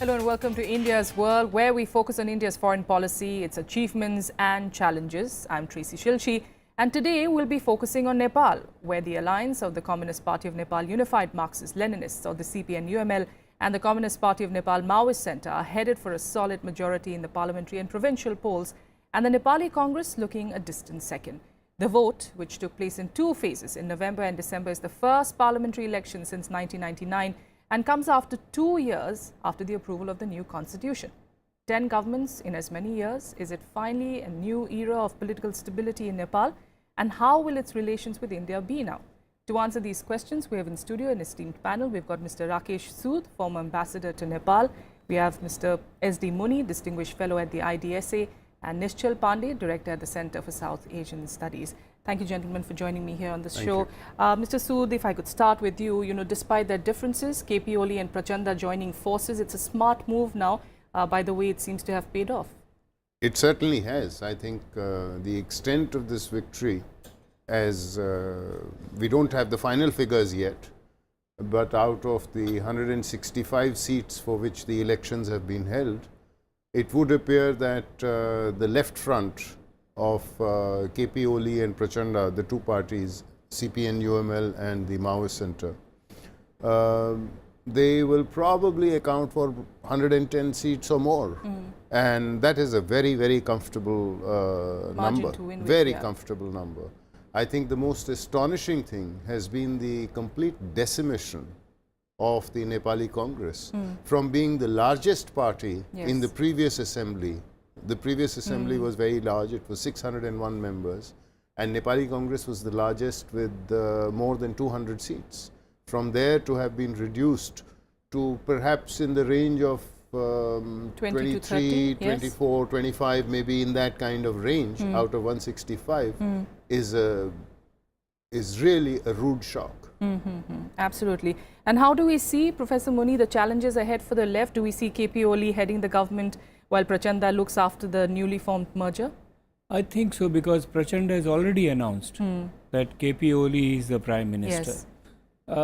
Hello and welcome to India's World, where we focus on India's foreign policy, its achievements and challenges. I'm Tracy Shilchi, and today we'll be focusing on Nepal, where the alliance of the Communist Party of Nepal Unified Marxist-Leninists, or the CPN-UML, and the Communist Party of Nepal Maoist Centre are headed for a solid majority in the parliamentary and provincial polls, and the Nepali Congress looking a distant second. The vote, which took place in two phases in November and December, is the first parliamentary election since 1999 and comes after 2 years after the approval of the new constitution. 10 governments in as many years. Is it finally a new era of political stability in Nepal? And how will its relations with India be now? To answer these questions, we have in studio an esteemed panel. We've got Mr. Rakesh Sood, former ambassador to Nepal. We have Mr. S.D. Muni, distinguished fellow at the IDSA, and Nischal Pandey, director at the Center for South Asian Studies. Thank you, gentlemen, for joining me here on this show. Mr. Sood, if I could start with you, despite their differences, KP Oli and Prachanda joining forces, it's a smart move now. By the way, it seems to have paid off. It certainly has. I think the extent of this victory, as we don't have the final figures yet, but out of the 165 seats for which the elections have been held, it would appear that the left front of KP Oli and Prachanda, the two parties, CPN-UML and the Maoist Centre, they will probably account for 110 seats or more. And that is a very, very comfortable number. Very comfortable number. I think the most astonishing thing has been the complete decimation of the Nepali Congress. From being the largest party in the previous assembly. The previous assembly was very large. It was 601 members. And Nepali Congress was the largest with more than 200 seats. From there to have been reduced to perhaps in the range of 23, 30, 24, 25, maybe in that kind of range out of 165 is really a rude shock. Absolutely. And how do we see, Professor Muni, the challenges ahead for the left? Do we see KP Oli heading the government while Prachanda looks after the newly formed merger? I think so, because Prachanda has already announced that KP Oli is the Prime Minister. Yes.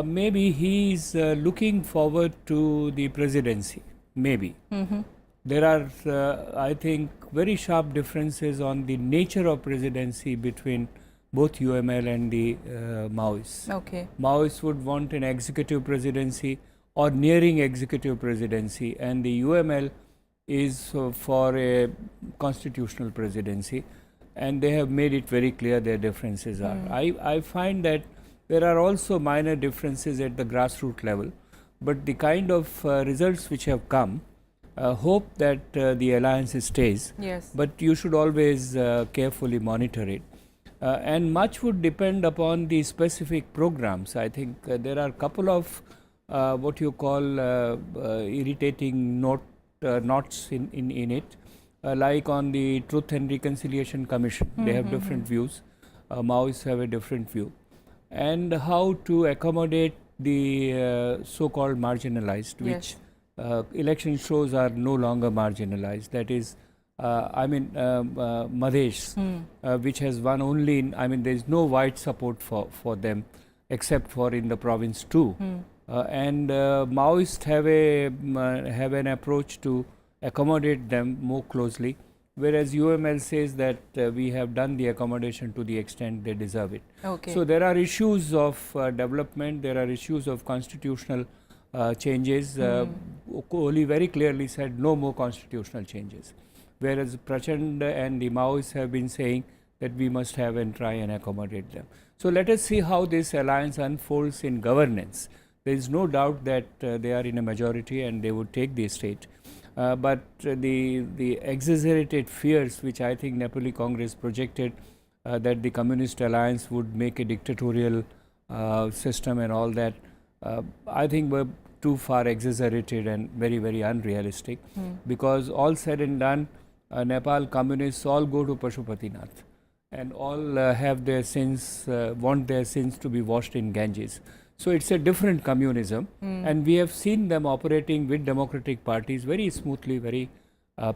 Maybe he is looking forward to the presidency. Maybe. There are, I think, very sharp differences on the nature of presidency between both UML and the Maoists. Okay. Maoists would want an executive presidency or nearing executive presidency, and the UML is for a constitutional presidency, and they have made it very clear their differences are. I find that there are also minor differences at the grassroots level, but the kind of results which have come, hope that the alliance stays. Yes. But you should always carefully monitor it. And much would depend upon the specific programs. I think there are a couple of what you call irritating knots in it, like on the Truth and Reconciliation Commission. They have different views. Maoists have a different view. And how to accommodate the so-called marginalized, which election shows are no longer marginalized. That is, Madhesh, which has won only in, there is no wide support for them, except for in the province too. And Maoists have an approach to accommodate them more closely, whereas UML says that we have done the accommodation to the extent they deserve it. Okay. So there are issues of development, there are issues of constitutional changes. Kohli very clearly said no more constitutional changes, whereas Prachanda and the Maoists have been saying that we must have and try and accommodate them. So let us see how this alliance unfolds in governance. There is no doubt that they are in a majority and they would take the state. But the exaggerated fears which I think Nepali Congress projected, that the Communist Alliance would make a dictatorial system and all that, I think were too far exaggerated and very, very unrealistic. Because all said and done, Nepal communists all go to Pashupatinath and all have their sins, want their sins to be washed in Ganges. So it's a different communism, and we have seen them operating with democratic parties very smoothly, very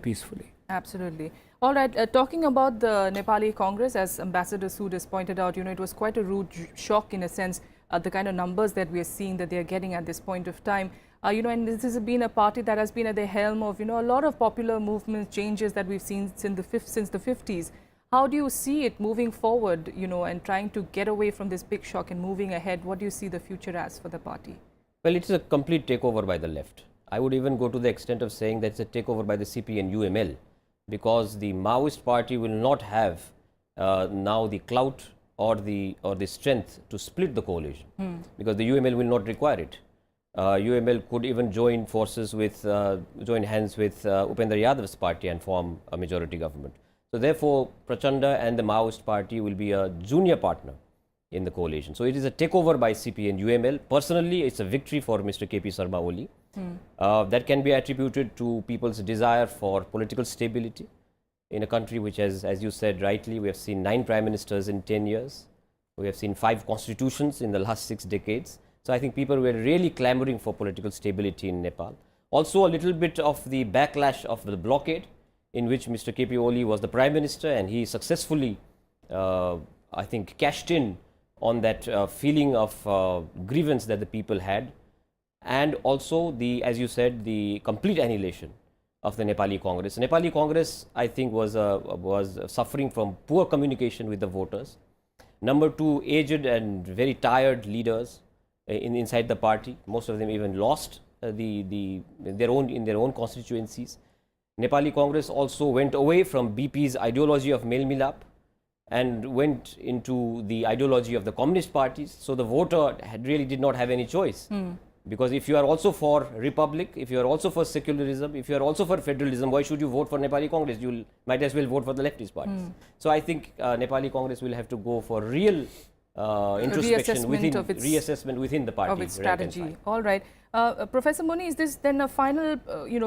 peacefully. Absolutely. All right, talking about the Nepali Congress, as Ambassador Sood has pointed out, it was quite a rude shock in a sense the kind of numbers that we are seeing that they are getting at this point of time. And this has been a party that has been at the helm of, a lot of popular movements, changes that we've seen since the 50s. How do you see it moving forward, and trying to get away from this big shock and moving ahead? What do you see the future as for the party? Well, it's a complete takeover by the left. I would even go to the extent of saying that it's a takeover by the CP and UML, because the Maoist party will not have now the clout or the strength to split the coalition, because the UML will not require it. UML could even join forces with, join hands with Upendra Yadav's party and form a majority government. So therefore, Prachanda and the Maoist party will be a junior partner in the coalition. So it is a takeover by CP and UML. Personally, it's a victory for Mr. KP Sarma Oli. That can be attributed to people's desire for political stability in a country which has, as you said rightly, we have seen 9 prime ministers in 10 years. We have seen 5 constitutions in the last 6 decades. So I think people were really clamoring for political stability in Nepal. Also a little bit of the backlash of the blockade, in which Mr. KP Oli was the prime minister, and he successfully, I think, cashed in on that feeling of grievance that the people had, and also the, as you said, the complete annihilation of the Nepali Congress. Nepali Congress, I think, was suffering from poor communication with the voters. Number 2, aged and very tired leaders inside the party. Most of them even lost in their own constituencies. Nepali Congress also went away from BP's ideology of Mel Milap and went into the ideology of the communist parties. So the voter really did not have any choice. Because if you are also for republic, if you are also for secularism, if you are also for federalism, why should you vote for Nepali Congress? You might as well vote for the leftist parties. So I think Nepali Congress will have to go for real introspection reassessment within the party. Of its strategy. All right. Professor Moni, is this then a final,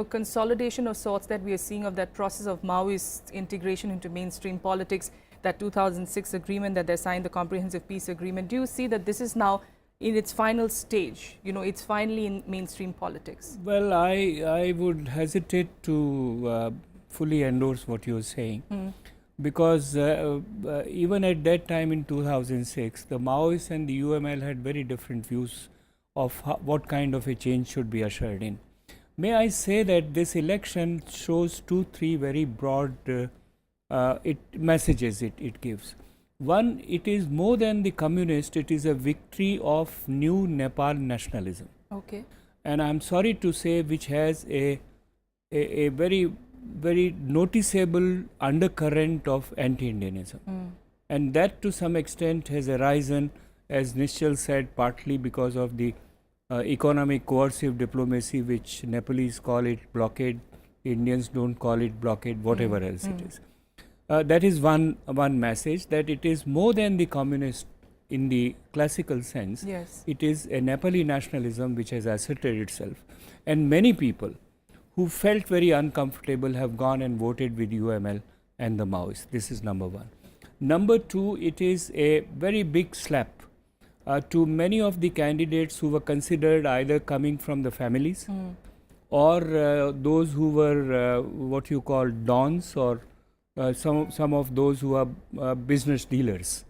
consolidation of sorts that we are seeing of that process of Maoist integration into mainstream politics, that 2006 agreement that they signed, the Comprehensive Peace Agreement? Do you see that this is now in its final stage, it's finally in mainstream politics? Well, I would hesitate to fully endorse what you're saying, because even at that time in 2006, the Maoists and the UML had very different views of what kind of a change should be ushered in. May I say that this election shows 2-3 very broad messages it gives. One, it is more than the communist, it is a victory of new Nepal nationalism. Okay. And I'm sorry to say, which has a very, very noticeable undercurrent of anti-Indianism. And that to some extent has arisen, as Nishchal said, partly because of the economic coercive diplomacy, which Nepalese call it blockade, Indians don't call it blockade, whatever else it is. That is one message, that it is more than the communist in the classical sense. Yes. It is a Nepali nationalism which has asserted itself. And many people who felt very uncomfortable have gone and voted with UML and the Maoists. This is number 1. Number 2, it is a very big slap to many of the candidates who were considered either coming from the families or those who were what you call dons, or some of those who are business dealers.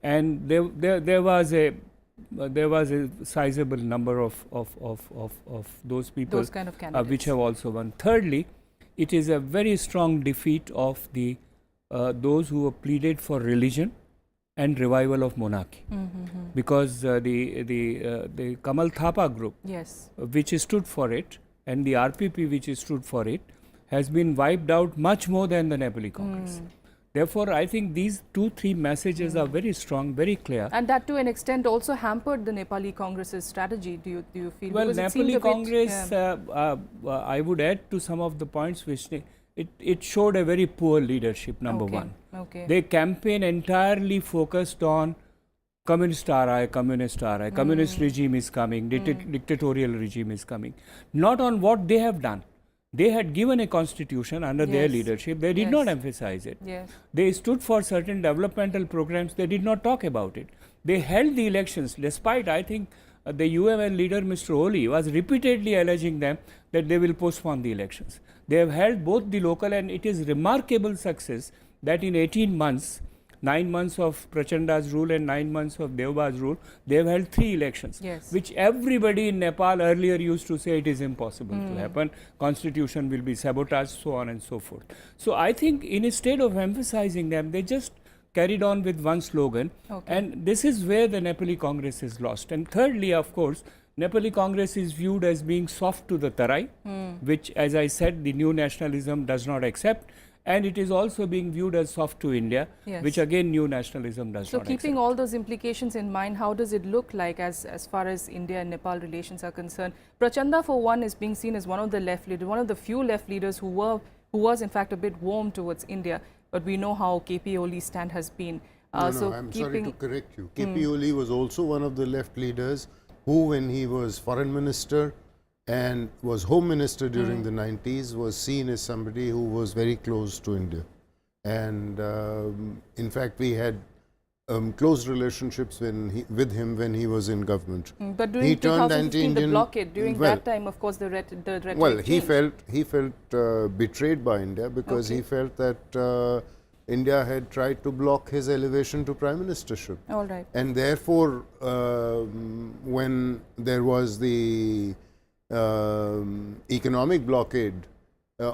And there was a sizable number of those people, those kind of candidates, which have also won. Thirdly, it is a very strong defeat of the those who have pleaded for religion and revival of monarchy, because the Kamal Thapa group, yes, which stood for it, and the RPP which stood for it, has been wiped out much more than the Nepali Congress. Therefore, I think these 2-3 messages are very strong, very clear. And that to an extent also hampered the Nepali Congress's strategy, do you feel? Well, because Nepali Congress, I would add to some of the points which it showed a very poor leadership, number 1. Okay. Their campaign entirely focused on communist communist regime is coming, dictatorial regime is coming. Not on what they have done. They had given a constitution under their leadership. They did not emphasize it. Yes. They stood for certain developmental programs. They did not talk about it. They held the elections despite, I think, the UML leader, Mr. Oli, was repeatedly alleging them that they will postpone the elections. They have held both the local, and it is remarkable success that in 18 months, 9 months of Prachanda's rule and 9 months of Devba's rule, they have held 3 elections, which everybody in Nepal earlier used to say it is impossible to happen, constitution will be sabotaged, so on and so forth. So I think instead of emphasizing them, they just carried on with one slogan, and this is where the Nepali Congress is lost. And thirdly, of course, Nepali Congress is viewed as being soft to the Tarai, which, as I said, the new nationalism does not accept, and it is also being viewed as soft to India, which again new nationalism does not accept. So keeping all those implications in mind, how does it look like as far as India and Nepal relations are concerned? Prachanda, for one, is being seen as one of the left leaders, one of the few left leaders who was in fact a bit warm towards India, but we know how KP Oli's stand has been. I'm sorry to correct you. KP Oli was also one of the left leaders who, when he was foreign minister and was home minister during the 90s, was seen as somebody who was very close to India. And in fact, we had close relationships with him when he was in government. But during 2015, the blockade, during that time, of course, the rhetoric well, he changed. felt betrayed by India because he felt that India had tried to block his elevation to prime ministership. All right. And therefore, when there was the economic blockade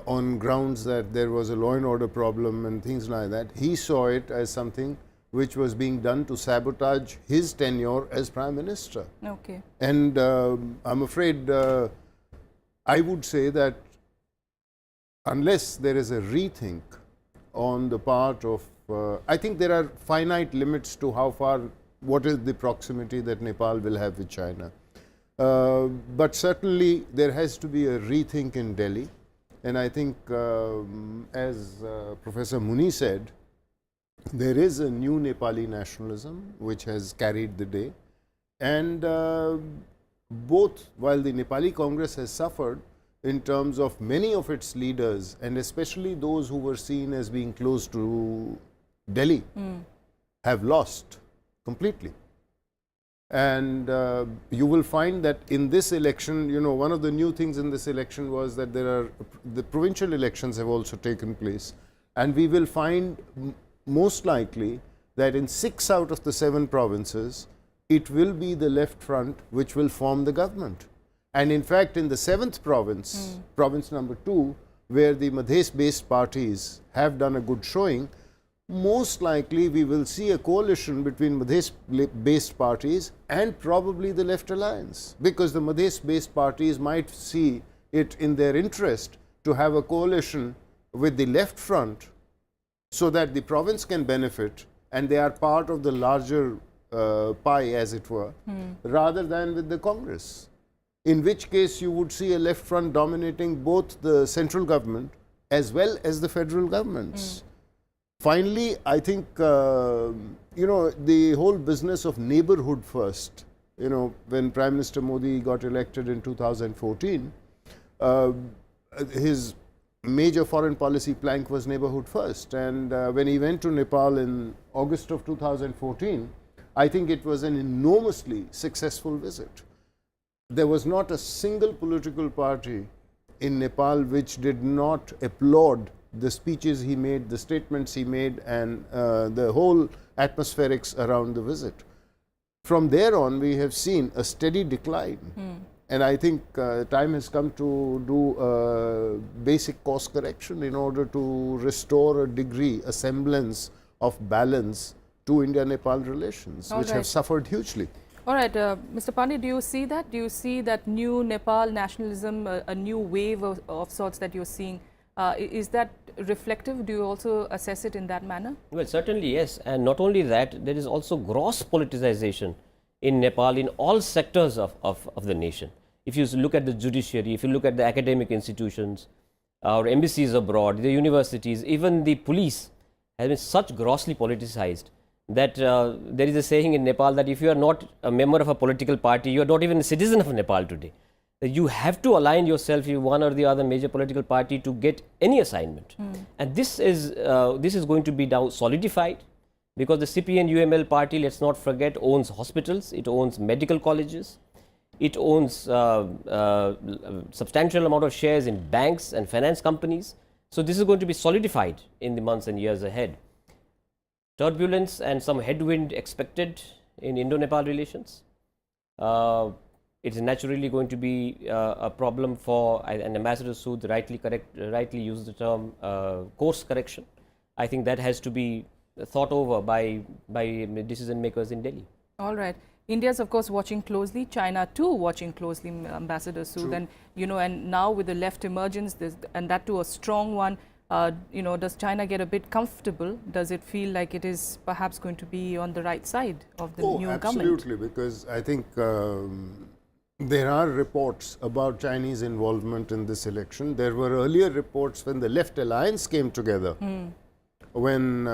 on grounds that there was a law and order problem and things like that, he saw it as something which was being done to sabotage his tenure as prime minister. Okay. And I'm afraid I would say that unless there is a rethink on the part of, I think there are finite limits to how far, what is the proximity that Nepal will have with China. But certainly there has to be a rethink in Delhi. And I think, as Professor Muni said, there is a new Nepali nationalism which has carried the day. And both, while the Nepali Congress has suffered in terms of many of its leaders, and especially those who were seen as being close to Delhi, have lost completely. And you will find that in this election, you know, one of the new things in this election was that the provincial elections have also taken place. And we will find most likely that in 6 out of the 7 provinces, it will be the left front which will form the government. And in fact, in the 7th province, province number 2, where the Madhes-based parties have done a good showing, most likely we will see a coalition between Madhes-based parties and probably the Left Alliance, because the Madhes-based parties might see it in their interest to have a coalition with the left front so that the province can benefit and they are part of the larger pie, as it were, rather than with the Congress. In which case you would see a left front dominating both the central government as well as the federal governments. Finally, I think, you know, the whole business of neighborhood first, you know, when Prime Minister Modi got elected in 2014, his major foreign policy plank was neighborhood first. And when he went to Nepal in August of 2014, I think it was an enormously successful visit. There was not a single political party in Nepal which did not applaud the speeches he made, the statements he made, and the whole atmospherics around the visit. From there on, we have seen a steady decline. And I think time has come to do a basic course correction in order to restore a degree, a semblance of balance to India-Nepal relations, which have suffered hugely. All right, Mr. Pandey, do you see that? Do you see that new Nepal nationalism, a new wave of sorts that you're seeing? Is that reflective? Do you also assess it in that manner? Well, certainly yes. And not only that, there is also gross politicization in Nepal in all sectors of the nation. If you look at the judiciary, if you look at the academic institutions, our embassies abroad, the universities, even the police has been such grossly politicized that there is a saying in Nepal that if you are not a member of a political party, you are not even a citizen of Nepal today. You have to align yourself with one or the other major political party to get any assignment. And this is going to be now solidified, because the CPN UML party, let's not forget, owns hospitals, it owns medical colleges, it owns substantial amount of shares in banks and finance companies. So this is going to be solidified in the months and years ahead. turbulence and some headwind expected in Indo-Nepal relations. It's naturally going to be a problem for, and Ambassador Sood rightly used the term course correction. I think that has to be thought over by decision makers in Delhi. All right. India is of course watching closely. China too watching closely, Ambassador Sood. And and now with the left emergence, and that too a strong one. Does China get a bit comfortable? Does it feel like it is perhaps going to be on the right side of the new government? Absolutely, because I think there are reports about Chinese involvement in this election. There were earlier reports when the Left Alliance came together, when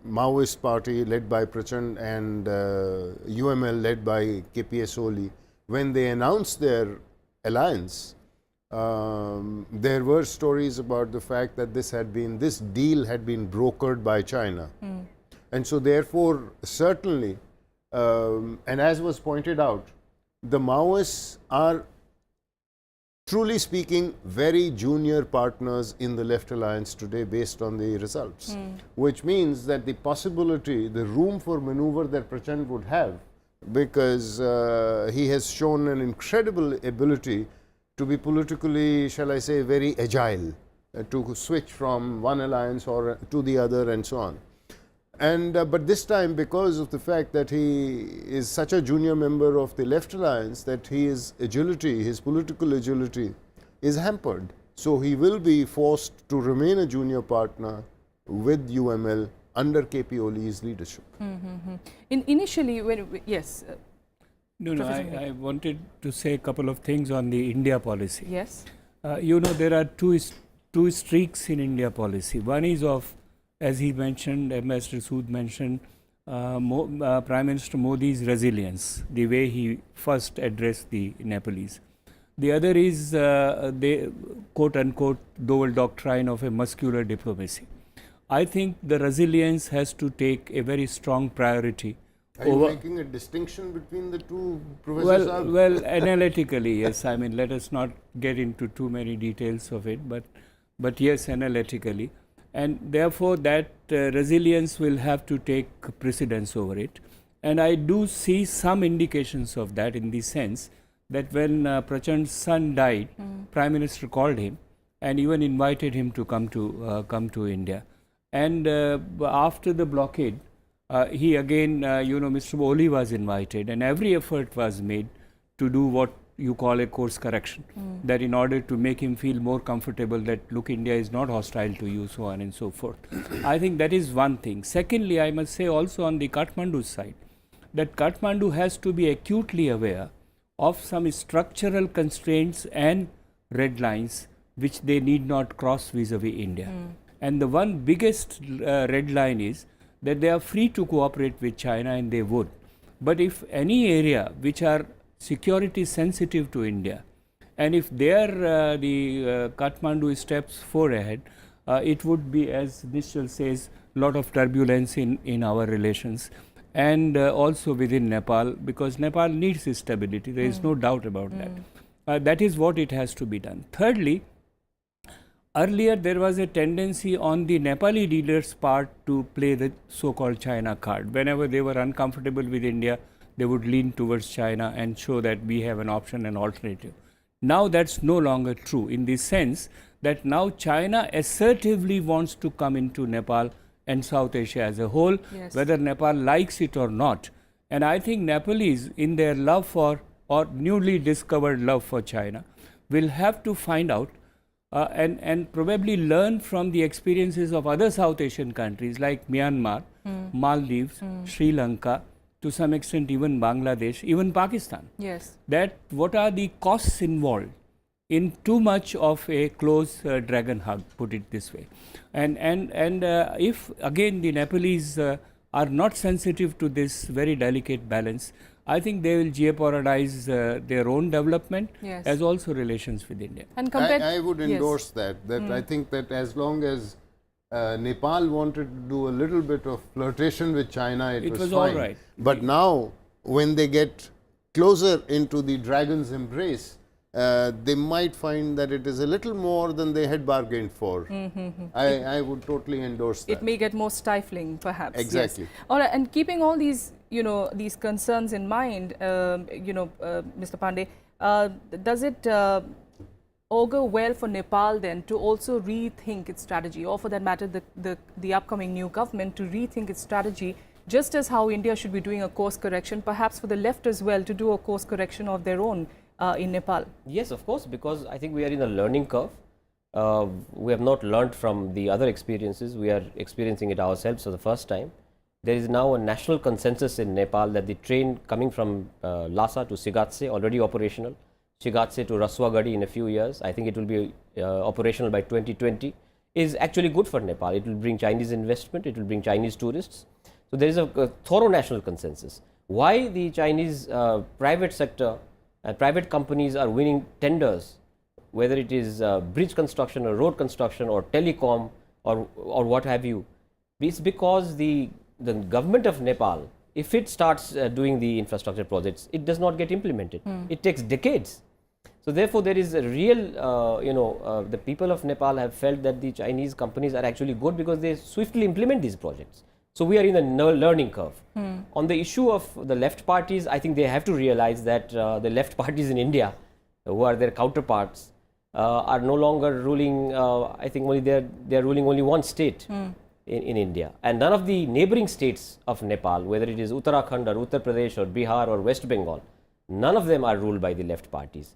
Maoist party led by Prachand and UML led by KPS Oli, when they announced their alliance, there were stories about the fact that this deal had been brokered by China. And so therefore, certainly, and as was pointed out, the Maoists are, truly speaking, very junior partners in the Left Alliance today based on the results, which means that the possibility, the room for maneuver that Prachand would have, because he has shown an incredible ability to be politically, shall I say, very agile, to switch from one alliance or to the other and so on. And but this time, because of the fact that he is such a junior member of the Left Alliance, that his agility, his political agility is hampered. So he will be forced to remain a junior partner with UML under KP Oli's leadership. Initially, yes. No, I wanted to say a couple of things on the India policy. Yes. There are two streaks in India policy. One is of, as he mentioned, Ambassador Sood mentioned, Prime Minister Modi's resilience, the way he first addressed the Nepalese. The other is the quote-unquote Dole doctrine of a muscular diplomacy. I think the resilience has to take a very strong priority. Are you making a distinction between the two, Professor Saab? Well, analytically, yes. I mean, let us not get into too many details of it, but yes, analytically. And therefore, that resilience will have to take precedence over it. And I do see some indications of that, in the sense that when Prachand's son died, Prime Minister called him and even invited him to come to India. And after the blockade, he again, Mr. Oli was invited, and every effort was made to do what you call a course correction, that in order to make him feel more comfortable that, look, India is not hostile to you, so on and so forth. I think that is one thing. Secondly, I must say also on the Kathmandu side, that Kathmandu has to be acutely aware of some structural constraints and red lines which they need not cross vis-a-vis India. And the one biggest red line is that they are free to cooperate with China, and they would. But if any area which are security sensitive to India, and if there the Kathmandu steps forward, it would be, as Nishal says, lot of turbulence in our relations, and also within Nepal, because Nepal needs stability. There is no doubt about that. That is what it has to be done. Thirdly, earlier there was a tendency on the Nepali leaders' part to play the so-called China card. Whenever they were uncomfortable with India, they would lean towards China and show that we have an option, an alternative. Now that's no longer true, in the sense that now China assertively wants to come into Nepal and South Asia as a whole, whether Nepal likes it or not. And I think Nepalese, in their love for, or newly discovered love for China, will have to find out and probably learn from the experiences of other South Asian countries like Myanmar, Maldives, Sri Lanka, to some extent even Bangladesh, even Pakistan. Yes. That what are the costs involved in too much of a close dragon hug, put it this way. And if again the Nepalese are not sensitive to this very delicate balance, I think they will jeopardize their own development as also relations with India. And I would endorse that I think that as long as Nepal wanted to do a little bit of flirtation with China, it was fine. All right. But now, when they get closer into the dragon's embrace, they might find that it is a little more than they had bargained for. I would totally endorse that. It may get more stifling, perhaps. Exactly. Yes. All right, and keeping all these, these concerns in mind, Mr. Pandey, does it augur well for Nepal then to also rethink its strategy, or for that matter, the upcoming new government to rethink its strategy, just as how India should be doing a course correction, perhaps for the left as well to do a course correction of their own in Nepal? Yes, of course, because I think we are in a learning curve. We have not learned from the other experiences. We are experiencing it ourselves for the first time. There is now a national consensus in Nepal that the train coming from Lhasa to Sigatse, already operational, Sigatse to Rasuagadi in a few years, I think it will be operational by 2020, is actually good for Nepal. It will bring Chinese investment, it will bring Chinese tourists. So there is a thorough national consensus. Why the Chinese private sector, private companies are winning tenders, whether it is bridge construction or road construction or telecom or what have you, it's because the government of Nepal, if it starts doing the infrastructure projects, it does not get implemented. It takes decades. So therefore, there is a real, the people of Nepal have felt that the Chinese companies are actually good because they swiftly implement these projects. So we are in a learning curve. On the issue of the left parties, I think they have to realize that the left parties in India, who are their counterparts, are no longer ruling. I think only they are ruling only one state in India, and none of the neighboring states of Nepal, whether it is Uttarakhand or Uttar Pradesh or Bihar or West Bengal, none of them are ruled by the left parties.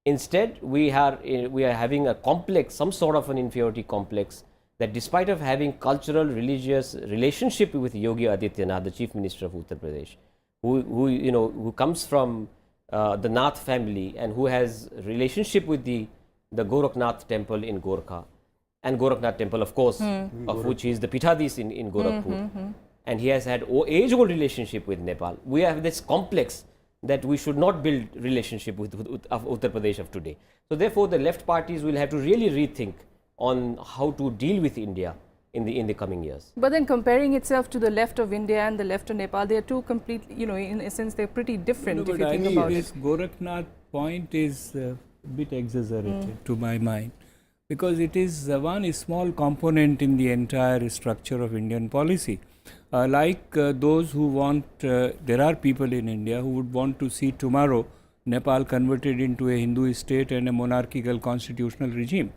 Instead, we are having a complex, some sort of an inferiority complex, that despite of having cultural, religious relationship with Yogi Adityanath, the Chief Minister of Uttar Pradesh, who comes from the Nath family and who has relationship with the Gorakhnath temple in Gorkha, and Gorakhnath temple, of course, of which he is the Pithadis in Gorakhpur, and he has had age-old relationship with Nepal. We have this complex that we should not build relationship with Uttar Pradesh of today. So therefore, the left parties will have to really rethink on how to deal with India in the coming years. But then comparing itself to the left of India and the left of Nepal, they are two completely, in a sense, they're pretty different if you think about it. This Gorakhnath point is a bit exaggerated to my mind, because it is one small component in the entire structure of Indian policy. Those who want, there are people in India who would want to see tomorrow Nepal converted into a Hindu state and a monarchical constitutional regime.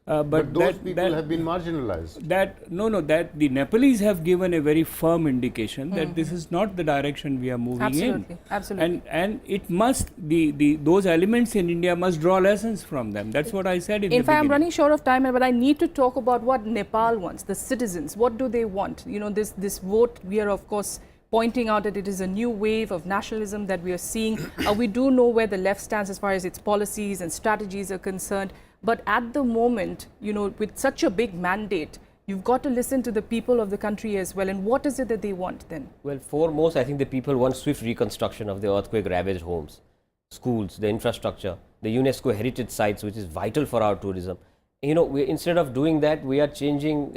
But those people have been marginalized. That the Nepalese have given a very firm indication that this is not the direction we are moving in. Absolutely. And it must, those elements in India must draw lessons from them. That's what I said in the beginning. In fact, I'm running short of time, but I need to talk about what Nepal wants, the citizens. What do they want? This vote, we are of course pointing out that it is a new wave of nationalism that we are seeing. We do know where the left stands as far as its policies and strategies are concerned. But at the moment, with such a big mandate, you've got to listen to the people of the country as well. And what is it that they want then? Well, foremost, I think the people want swift reconstruction of the earthquake-ravaged homes, schools, the infrastructure, the UNESCO heritage sites, which is vital for our tourism. Instead of doing that, we are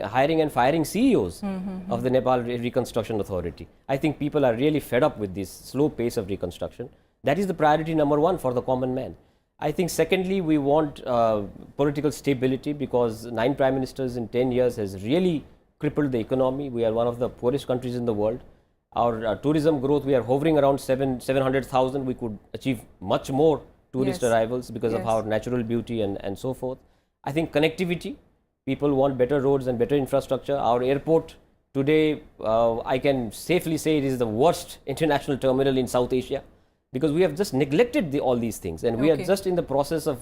hiring and firing CEOs of the Nepal Reconstruction Authority. I think people are really fed up with this slow pace of reconstruction. That is the priority number one for the common man. I think secondly, we want political stability, because 9 prime ministers in 10 years has really crippled the economy. We are one of the poorest countries in the world. Our tourism growth, we are hovering around 700,000. We could achieve much more tourist arrivals because of our natural beauty and so forth. I think connectivity, people want better roads and better infrastructure. Our airport today, I can safely say it is the worst international terminal in South Asia, because we have just neglected all these things, and we are just in the process of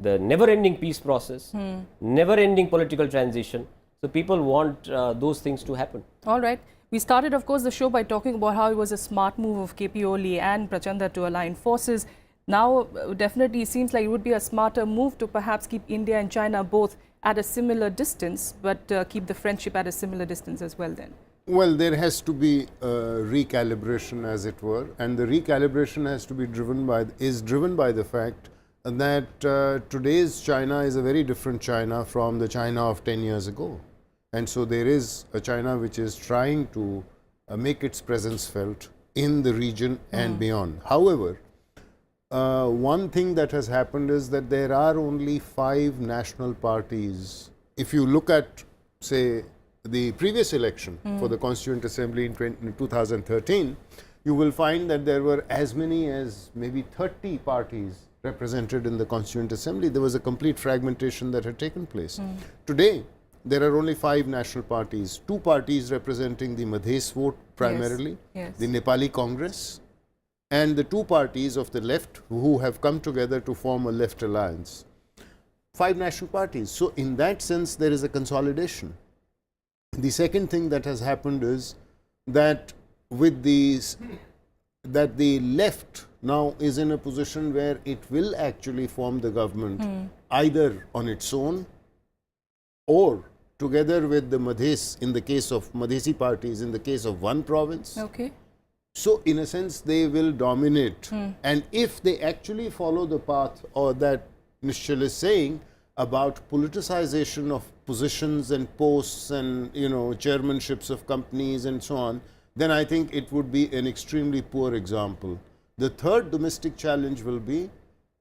the never-ending peace process, never-ending political transition. So people want those things to happen. All right. We started, of course, the show by talking about how it was a smart move of KP Oli and Prachanda to align forces. Now, definitely, it seems like it would be a smarter move to perhaps keep India and China both at a similar distance, but keep the friendship at a similar distance as well then. Well, there has to be recalibration, as it were, and the recalibration has to be driven by the fact that today's China is a very different China from the China of 10 years ago. And so there is a China which is trying to make its presence felt in the region and beyond. However, one thing that has happened is that there are only 5 national parties. If you look at, say, the previous election for the Constituent Assembly in 2013, you will find that there were as many as maybe 30 parties represented in the Constituent Assembly. There was a complete fragmentation that had taken place. Today, there are only 5 national parties, 2 parties representing the Madhes vote primarily, the Nepali Congress, and the 2 parties of the left who have come together to form a left alliance. 5 national parties. So in that sense, there is a consolidation. The second thing that has happened is that with these, that the left now is in a position where it will actually form the government either on its own or together with the Madhes, in the case of Madhesi parties, in the case of one province. Okay. So in a sense, they will dominate. And if they actually follow the path or that Nishchal is saying about politicization of positions and posts and, you know, chairmanships of companies and so on, then I think it would be an extremely poor example. The third domestic challenge will be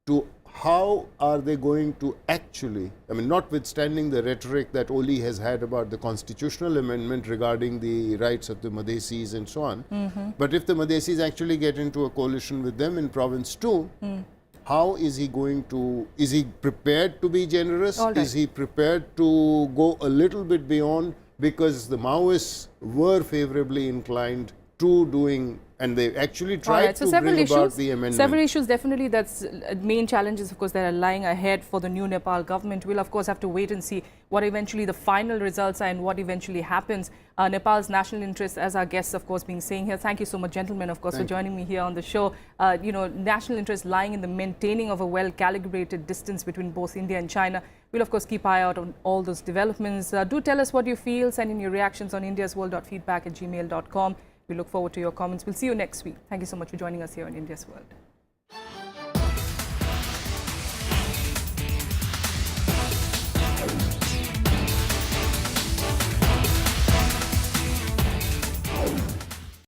to how are they going to actually, I mean, notwithstanding the rhetoric that Oli has had about the constitutional amendment regarding the rights of the Madhesis and so on, but if the Madhesis actually get into a coalition with them in province 2, how is he going to, is he prepared to be generous? Is he prepared to go a little bit beyond? Because the Maoists were favorably inclined to doing, and they actually tried to bring about the amendment. Several issues, definitely. That's main challenges, of course, that are lying ahead for the new Nepal government. We'll, of course, have to wait and see what eventually the final results are and what eventually happens. Nepal's national interest, as our guests, of course, being saying here. Thank you so much, gentlemen, of course, for joining me here on the show. You know, national interest lying in the maintaining of a well-calibrated distance between both India and China. We'll, of course, keep eye out on all those developments. Do tell us what you feel. Send in your reactions on indiasworld.feedback@gmail.com. We look forward to your comments. We'll see you next week. Thank you so much for joining us here on India's World.